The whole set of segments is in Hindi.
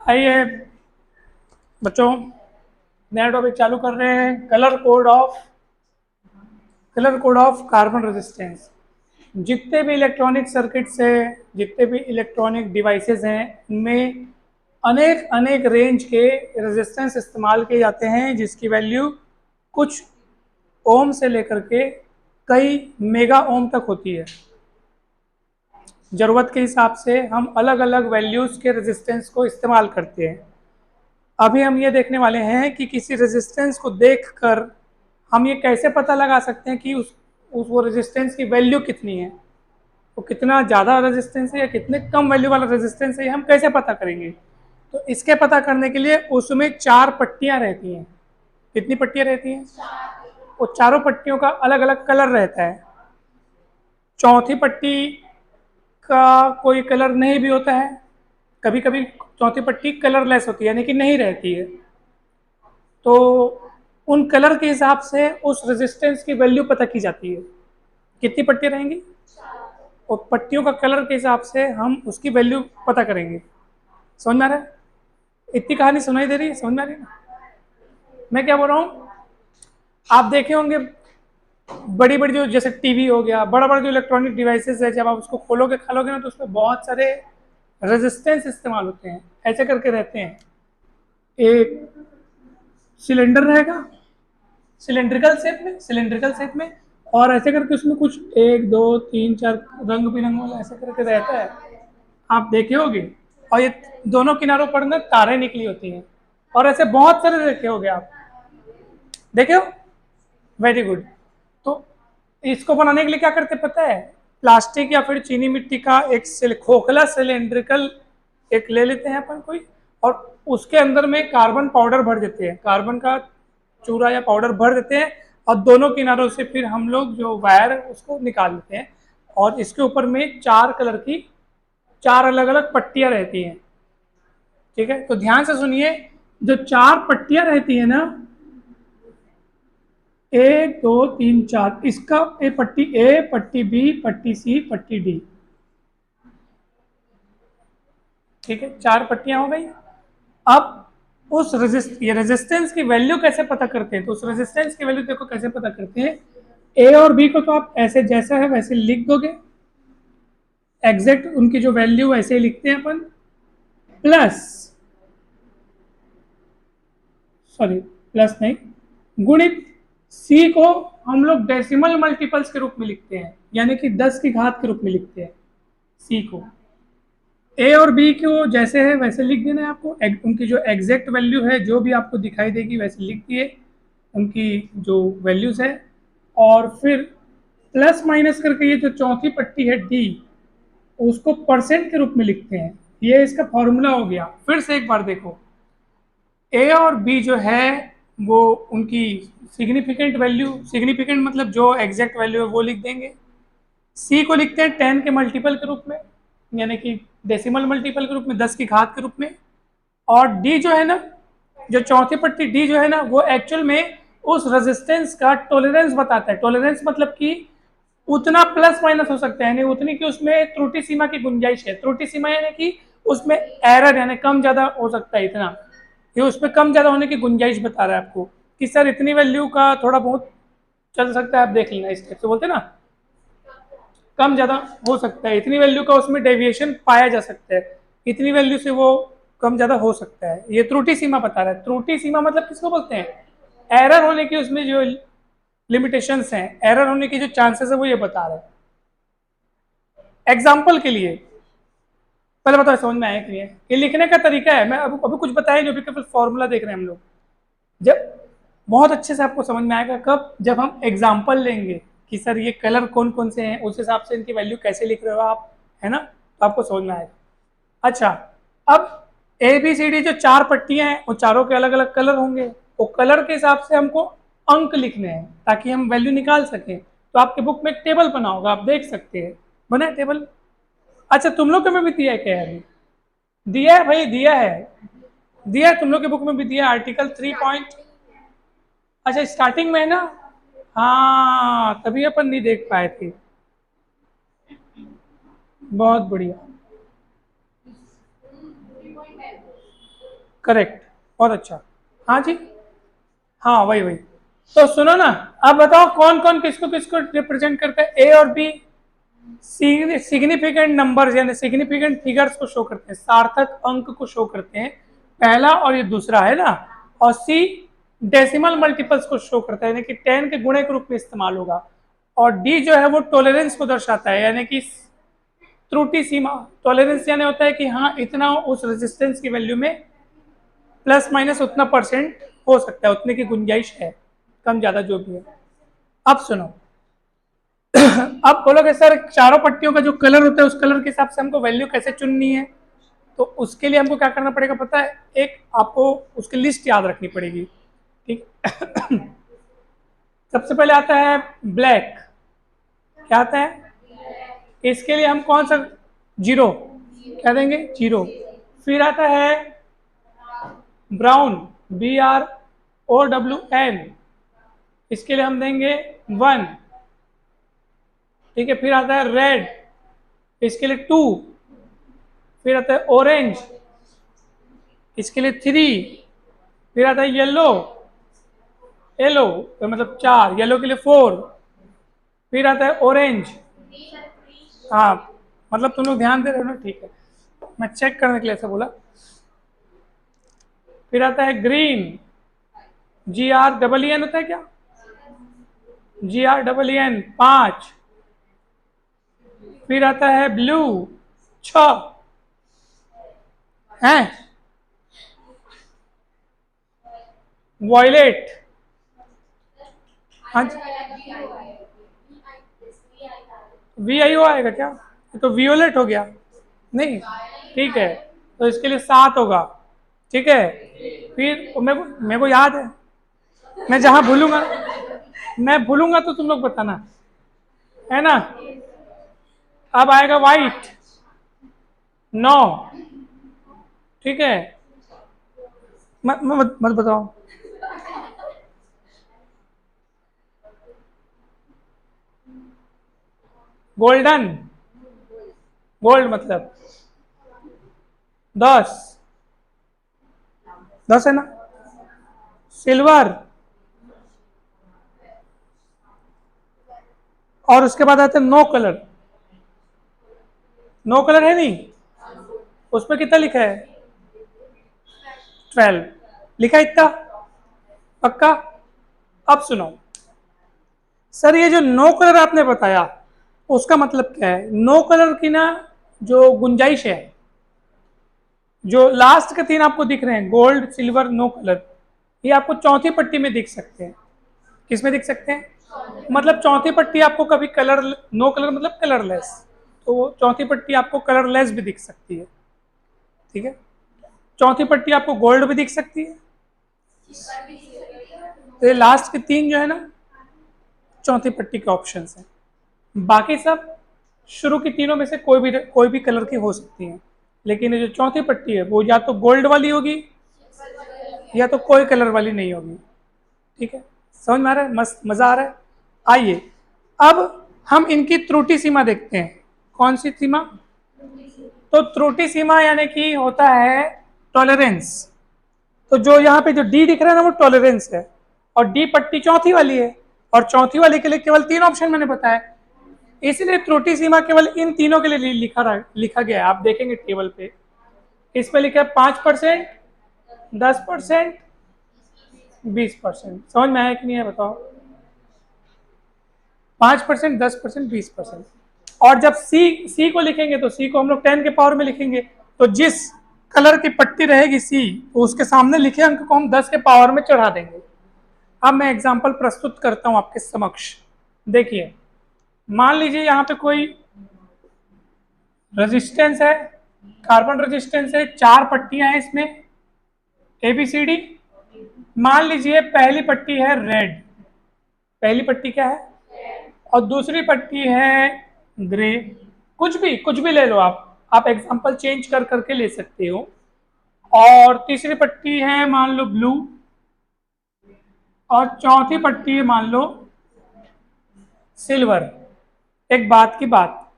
आइए बच्चों, नया टॉपिक चालू कर रहे हैं। Colour code of carbon resistance. जितने भी इलेक्ट्रॉनिक सर्किट्स है, जितने भी इलेक्ट्रॉनिक डिवाइसेस हैं, उनमें अनेक अनेक रेंज के रेजिस्टेंस इस्तेमाल किए जाते हैं, जिसकी वैल्यू कुछ ओम से लेकर के कई मेगा ओम तक होती है। ज़रूरत के हिसाब से हम अलग अलग वैल्यूज़ के रेजिस्टेंस को इस्तेमाल करते हैं। अभी हम ये देखने वाले हैं कि किसी रेजिस्टेंस को देखकर हम ये कैसे पता लगा सकते हैं कि उस वो रेजिस्टेंस की वैल्यू कितनी है, वो कितना ज़्यादा रेजिस्टेंस है या कितने कम वैल्यू वाला रेजिस्टेंस है, हम कैसे पता करेंगे। तो इसके पता करने के लिए उसमें 4 पट्टियाँ रहती हैं। कितनी पट्टियाँ रहती हैं? वो चारों पट्टियों का अलग अलग कलर रहता है। चौथी पट्टी का कोई कलर नहीं भी होता है, कभी कभी चौथी पट्टी कलरलेस होती है, यानी कि नहीं रहती है। तो उन कलर के हिसाब से उस रेजिस्टेंस की वैल्यू पता की जाती है। कितनी पट्टियाँ रहेंगी? और पट्टियों का कलर के हिसाब से हम उसकी वैल्यू पता करेंगे। समझ में आ रहा है? इतनी कहानी सुनाई दे रही है? समझ में आ रही है ना मैं क्या बोल रहा हूँ? आप देखे होंगे बड़ी बड़ी जो जैसे टीवी हो गया, बड़ा बड़ा जो इलेक्ट्रॉनिक डिवाइसेस है, जब आप उसको खोलोगे खोलोगे ना, तो उसमें बहुत सारे रेजिस्टेंस इस्तेमाल होते हैं। ऐसे करके रहते हैं। एक सिलेंडर रहेगा सिलेंड्रिकल शेप में, और ऐसे करके उसमें कुछ 1 2 3 4 रंग बिरंग वाला ऐसे करके रहता है, आप देखे होगे। और ये दोनों किनारों पर ना तारें निकली होती हैं, और ऐसे बहुत सारे देखे होगे आप। देखे हो? Very good. तो इसको बनाने के लिए क्या करते पता है? प्लास्टिक या फिर चीनी मिट्टी का एक खोखला सिलेंड्रिकल एक ले लेते हैं अपन कोई, और उसके अंदर में कार्बन पाउडर भर देते हैं, कार्बन का चूरा या पाउडर भर देते हैं, और दोनों किनारों से फिर हम लोग जो वायर है उसको निकाल लेते हैं, और इसके ऊपर में 4 कलर की 4 अलग अलग पट्टियां रहती हैं। ठीक है, तो ध्यान से सुनिए। जो 4 पट्टियां रहती है ना, 1 2 3 4, इसका पट्टी ए, पट्टी बी, पट्टी सी, पट्टी डी। ठीक है, 4 पट्टियां हो गई। अब ये रेजिस्टेंस की वैल्यू कैसे पता करते हैं? तो उस रेजिस्टेंस की वैल्यू देखो कैसे पता करते हैं। ए और बी को तो आप ऐसे जैसा है वैसे लिख दोगे, एग्जैक्ट उनकी जो वैल्यू वैसे ही लिखते हैं अपन। प्लस, सॉरी प्लस नहीं, गुणित सी को हम लोग डेसिमल मल्टीपल्स के रूप में लिखते हैं, यानी कि 10 की घात के रूप में लिखते हैं सी को। ए और बी को जैसे है वैसे लिख देना है आपको। उनकी जो एग्जैक्ट वैल्यू है, जो भी आपको दिखाई देगी वैसे लिख दिए उनकी जो वैल्यूज है। और फिर प्लस माइनस करके ये जो चौथी पट्टी है डी, उसको परसेंट के रूप में लिखते हैं। ये इसका फॉर्मूला हो गया। फिर से एक बार देखो, ए और बी जो है वो उनकी सिग्निफिकेंट वैल्यू, सिग्निफिकेंट मतलब जो एग्जैक्ट वैल्यू है वो लिख देंगे। सी को लिखते हैं 10 के मल्टीपल के रूप में, यानी कि डेसिमल मल्टीपल के रूप में, 10 की घात के रूप में। और डी जो है ना, जो चौथी पट्टी डी जो है ना, वो एक्चुअल में उस रेजिस्टेंस का टॉलरेंस बताता है। टॉलरेंस मतलब कि उतना प्लस माइनस हो सकता है, यानी उतनी कि उसमें त्रुटि सीमा की गुंजाइश है। त्रुटि सीमा यानी कि उसमें एरर, यानी कम ज़्यादा हो सकता है इतना, ये उसमें कम ज़्यादा होने की गुंजाइश बता रहा है आपको कि सर इतनी वैल्यू का थोड़ा बहुत चल सकता है। आप देख लेना, इस टाइप से बोलते हैं ना, कम ज़्यादा हो सकता है, इतनी वैल्यू का उसमें डेविएशन पाया जा सकता है, इतनी वैल्यू से वो कम ज़्यादा हो सकता है। ये त्रुटि सीमा बता रहा है। त्रुटि सीमा मतलब किसको बोलते हैं? एरर होने की उसमें जो लिमिटेशंस हैं, एरर होने की जो चांसेस है, वो ये बता रहा है। एग्जाम्पल के लिए पहले बताओ समझ में आया कि नहीं? ये लिखने का तरीका है। मैं अभी कुछ बताया जो भी, केवल फॉर्मूला देख रहे हैं हम लोग। जब बहुत अच्छे से आपको समझ में आएगा कब, जब हम एग्जाम्पल लेंगे कि सर ये कलर कौन कौन से हैं, उस हिसाब से इनकी वैल्यू कैसे लिख रहे हो आप, है ना, तो आपको समझ में आएगा। अच्छा, अब ए बी सी डी जो 4 पट्टियां हैं, वो चारों के अलग अलग कलर होंगे। वो कलर के हिसाब से हमको अंक लिखने हैं ताकि हम वैल्यू निकाल सकें। तो आपके बुक में एक टेबल बना होगा, आप देख सकते हैं, बना है टेबल। अच्छा, तुम लोग के में भी दिया है क्या? अभी दिया है भाई, दिया है, दिया है तुम लोग के बुक में भी दिया, आर्टिकल 3 पॉइंट। अच्छा, स्टार्टिंग में है ना? हाँ, तभी अपन नहीं देख पाए थे। बहुत बढ़िया। करेक्ट, बहुत अच्छा। हाँ जी, हाँ वही वही। तो सुनो ना, अब बताओ कौन कौन किसको किसको रिप्रेजेंट करता है? ए और बी सिग्निफिकेंट नंबर्स यानी सिग्निफिकेंट फिगर्स को शो करते हैं, सार्थक अंक को शो करते हैं, पहला और ये दूसरा है ना। और सी डेसिमल मल्टीपल्स को शो करता है, यानी कि 10 के गुणे के रूप में इस्तेमाल होगा। और डी जो है वो टॉलरेंस को दर्शाता है, यानी कि त्रुटि सीमा। टॉलरेंस यानी होता है कि हाँ इतना उस रेजिस्टेंस की वैल्यू में प्लस माइनस उतना परसेंट हो सकता है, उतने की गुंजाइश है, कम ज्यादा जो भी है। अब सुनो, अब बोलोगे सर चारों पट्टियों का जो कलर होता है उस कलर के हिसाब से हमको वैल्यू कैसे चुननी है? तो उसके लिए हमको क्या करना पड़ेगा पता है? एक आपको उसकी लिस्ट याद रखनी पड़ेगी, ठीक। सबसे पहले आता है ब्लैक। क्या आता है? इसके लिए हम कौन सा? जीरो। क्या देंगे? जीरो। फिर आता है ब्राउन, BROWN, इसके लिए हम देंगे 1, ठीक है। फिर आता है रेड, इसके लिए 2। फिर आता है ऑरेंज, इसके लिए 3। फिर आता है येलो, येलो तो मतलब 4, येलो के लिए 4। फिर आता है ऑरेंज, हाँ मतलब तुम लोग ध्यान दे रहे हो ना, ठीक है, मैं चेक करने के लिए ऐसा बोला। फिर आता है ग्रीन, GREEN होता है क्या? GREEN 5। फिर आता है ब्लू 6 है। वॉयलेट, हाँ VIO आएगा क्या? तो वियोलेट हो गया नहीं, ठीक है। तो इसके लिए 7 होगा, ठीक है। फिर मेरे को याद है, मैं जहां भूलूंगा, मैं भूलूंगा तो तुम लोग बताना, है ना। अब आएगा वाइट 9, ठीक है। मत बताओ। गोल्डन, गोल्ड मतलब 10, 10 है ना। सिल्वर, और उसके बाद आते हैं नो कलर। नो कलर है नहीं, उसमें कितना लिखा है? 12 लिखा है इतना, पक्का? अब सुनो सर, ये जो नो कलर आपने बताया उसका मतलब क्या है? नो कलर की ना जो गुंजाइश है, जो लास्ट के 3 आपको दिख रहे हैं गोल्ड सिल्वर नो कलर, ये आपको चौथी पट्टी में दिख सकते हैं। किस में दिख सकते हैं? मतलब चौथी पट्टी आपको कभी कलर, नो कलर मतलब कलरलेस, तो वो चौथी पट्टी आपको कलरलेस भी दिख सकती है, ठीक है। चौथी पट्टी आपको गोल्ड भी दिख सकती है। तो ये लास्ट के 3 जो है ना चौथी पट्टी के ऑप्शन हैं। बाकी सब शुरू की तीनों में से कोई भी कलर की हो सकती है, लेकिन ये जो चौथी पट्टी है वो या तो गोल्ड वाली होगी या तो कोई कलर वाली नहीं होगी, ठीक है। समझ में आ रहा है? मस्त मजा आ रहा है। आइए अब हम इनकी त्रुटि सीमा देखते हैं। कौन सी सीमा? तो त्रुटि सीमा यानी कि होता है टॉलरेंस। तो जो यहाँ पे जो डी दिख रहा है ना वो टॉलरेंस है, और डी पट्टी चौथी वाली है, और चौथी वाली के लिए केवल 3 ऑप्शन मैंने बताया, इसलिए त्रुटि सीमा केवल इन तीनों के लिए लिखा गया है। आप देखेंगे टेबल पे, इस पे लिखा है 5%, 10%, 20%। समझ में आया कि नहीं है बताओ? 5%, 10%, 20%। और जब सी को लिखेंगे तो सी को हम लोग 10 के पावर में लिखेंगे, तो जिस कलर की पट्टी रहेगी सी, तो उसके सामने लिखे अंक को हम 10 के पावर में चढ़ा देंगे। अब मैं एग्जाम्पल प्रस्तुत करता हूं आपके समक्ष। देखिए, मान लीजिए यहाँ पे कोई रेजिस्टेंस है, कार्बन रेजिस्टेंस है, 4 पट्टियां हैं इसमें ABCD। मान लीजिए पहली पट्टी है रेड, पहली पट्टी क्या है, और दूसरी पट्टी है ग्रे। कुछ भी ले लो आप एग्जांपल चेंज कर करके ले सकते हो। और तीसरी पट्टी है मान लो ब्लू, और चौथी पट्टी है मान लो सिल्वर। एक बात की बात,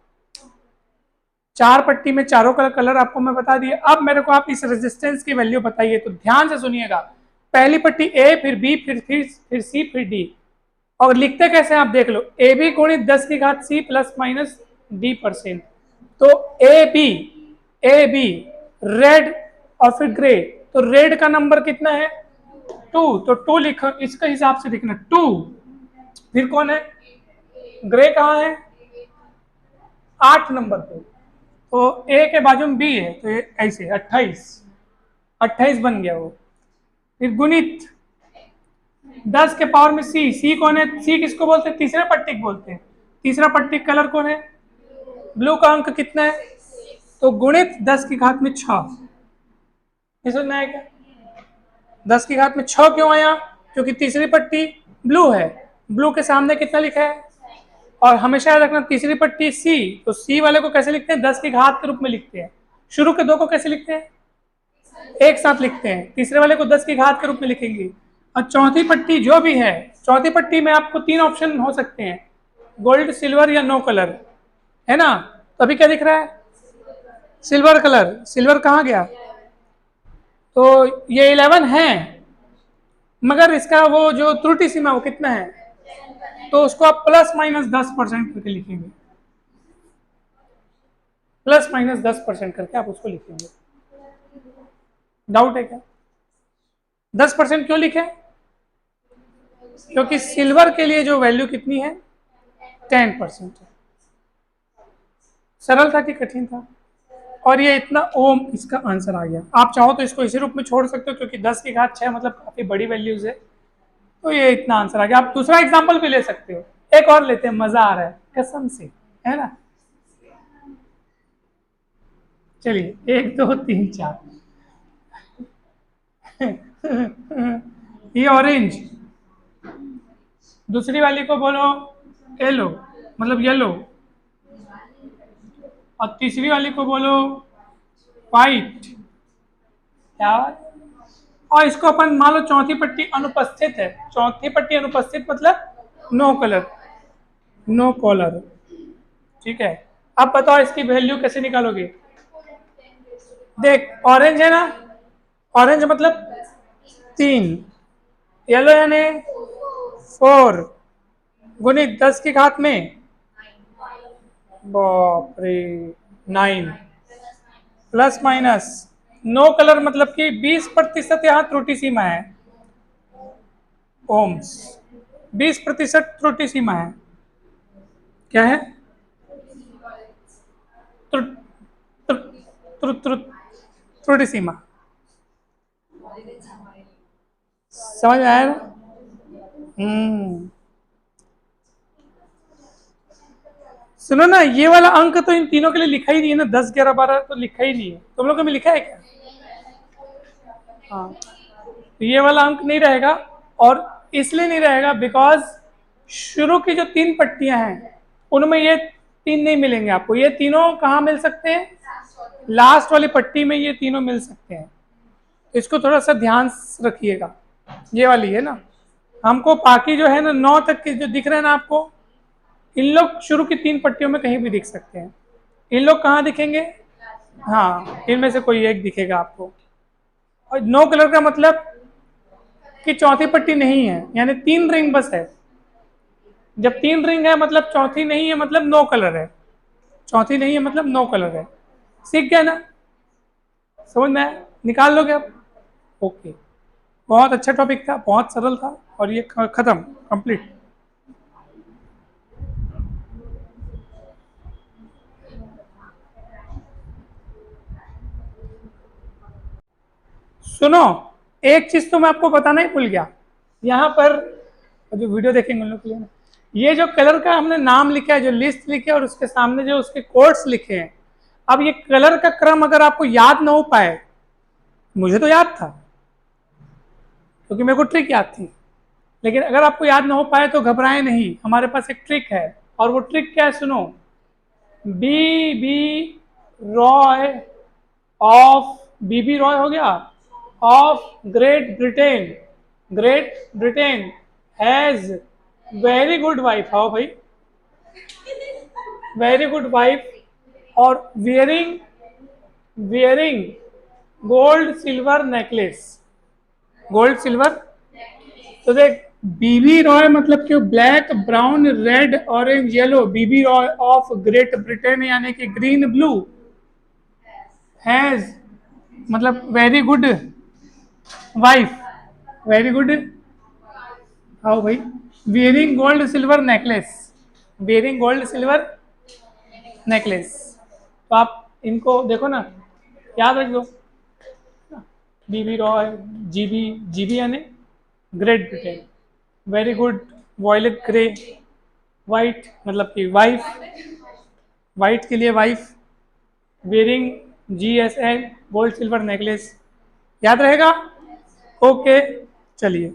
4 पट्टी में चारों का कलर आपको मैं बता दिया। अब मेरे को आप इस रेजिस्टेंस की वैल्यू बताइए, तो ध्यान से सुनिएगा। पहली पट्टी ए, फिर बी, फिर सी, फिर डी। और लिखते कैसे आप देख लो, ए बी गुणित 10 की घात सी प्लस माइनस डी %। तो ए बी रेड और फिर ग्रे, तो रेड का नंबर कितना है 2, तो 2 लिखो, इसके हिसाब से लिखना 2। फिर कौन है, ग्रे कहाँ है 8 नंबर पे, तो ए के बाजू में बी है, तो ये ऐसे 28 बन गया वो। फिर गुणित 10 के पावर में सी, सी कौन है, सी किसको बोलते हैं, तीसरे पट्टी को बोलते हैं। तीसरा पट्टी कलर कौन है, ब्लू का अंक कितना है, तो गुणित 10 की घात में 6। ये समझना है क्या, 10 की घात में 6 क्यों आया, क्योंकि तीसरी पट्टी ब्लू है, ब्लू के सामने कितना लिखा है, और हमेशा याद रखना तीसरी पट्टी सी, तो सी वाले को कैसे लिखते हैं 10 की घात के रूप में लिखते हैं। शुरू के दो को कैसे लिखते हैं, एक साथ लिखते हैं, तीसरे वाले को 10 की घात के रूप में लिखेंगे। और चौथी पट्टी जो भी है, चौथी पट्टी में आपको 3 ऑप्शन हो सकते हैं, गोल्ड, सिल्वर या नो कलर, है ना। तो अभी क्या दिख रहा है, सिल्वर कलर, सिल्वर कहाँ गया, तो ये 11 है, मगर इसका वो जो त्रुटि सीमा वो कितना है, तो उसको आप प्लस माइनस 10% करके लिखेंगे, प्लस माइनस 10% करके आप उसको लिखेंगे। डाउट है क्या, 10% क्यों लिखे, क्योंकि सिल्वर के लिए जो वैल्यू कितनी है 10% है। सरल था कि कठिन था, और ये इतना ओम इसका आंसर आ गया। आप चाहो तो इसको इसी रूप में छोड़ सकते हो, क्योंकि 10 की घात 6 मतलब काफी बड़ी वैल्यूज है, तो ये इतना आंसर आ गया। आप दूसरा एग्जांपल भी ले सकते हो, एक और लेते हैं, मजा आ रहा है कसम से, है ना। चलिए 1 2 3 4 ये ऑरेंज, दूसरी वाली को बोलो येलो, मतलब येलो, और तीसरी वाली को बोलो व्हाइट, क्या, और इसको अपन मान लो चौथी पट्टी अनुपस्थित है, चौथी पट्टी अनुपस्थित मतलब नो कलर, नो कॉलर, ठीक है। अब बताओ इसकी वैल्यू कैसे निकालोगे, देख ऑरेंज है ना, ऑरेंज मतलब 3, येलो यानी 4, गुणित 10 की घात में बाप रे 9, प्लस माइनस नो कलर मतलब कि 20% यहाँ त्रुटि सीमा है, ओम्स 20% त्रुटि सीमा है, क्या है, त्रुटि सीमा, समझ आया ना। सुनो ना, ये वाला अंक तो इन तीनों के लिए लिखा ही नहीं है ना, 10 11 12 तो लिखा ही नहीं है, तुम लोगों में लिखा है क्या, हाँ, तो ये वाला अंक नहीं रहेगा, और इसलिए नहीं रहेगा बिकॉज शुरू की जो 3 पट्टियां हैं उनमें ये 3 नहीं मिलेंगे आपको, ये तीनों कहाँ मिल सकते हैं, लास्ट वाली पट्टी में ये तीनों मिल सकते हैं, तो इसको थोड़ा सा ध्यान रखिएगा। ये वाली है ना, हमको बाकी जो है ना 9 तक के जो दिख रहे हैं ना आपको, इन लोग शुरू की 3 पट्टियों में कहीं भी दिख सकते हैं, इन लोग कहाँ दिखेंगे, हाँ इनमें से कोई एक दिखेगा आपको। और नो कलर का मतलब कि चौथी पट्टी नहीं है, यानी 3 रिंग बस है, जब 3 रिंग है मतलब चौथी नहीं है, मतलब नो कलर है, चौथी नहीं है मतलब नो कलर है, सीख गया ना, समझ में आया, निकाल लोगे अब, ओके। बहुत अच्छा टॉपिक था, बहुत सरल था, और ये खत्म कंप्लीट। सुनो, एक चीज तो मैं आपको बताना ही भूल गया, यहाँ पर जो वीडियो देखेंगे उन लोग के लिए ना, ये जो कलर का हमने नाम लिखा है, जो लिस्ट लिखे और उसके सामने जो उसके कोड्स लिखे हैं, अब ये कलर का क्रम अगर आपको याद ना हो पाए, मुझे तो याद था क्योंकि मेरे को ट्रिक याद थी, लेकिन अगर आपको याद ना हो पाए तो घबराएं नहीं, हमारे पास एक ट्रिक है, और वो ट्रिक क्या है सुनो, B Roy of, BB Roy हो गया, of Great Britain has very good wife, how भाई, वेरी गुड वाइफ और wearing gold silver necklace, gold silver. तो देख, बीबी रॉय मतलब क्यों, black brown red orange yellow, BB Roy of Great Britain यानी कि ग्रीन ब्लू, हैज मतलब very good wife, very good, आओ भाई, wearing gold silver necklace, wearing gold silver necklace. तो आप इनको देखो ना, याद रख दो, बीबी रॉय, जीबी, जीबी यानी Great Britain, very good violet grey, white मतलब कि वाइफ, वाइट के लिए wife, wearing GSN gold silver necklace, याद रहेगा। ओके, चलिए।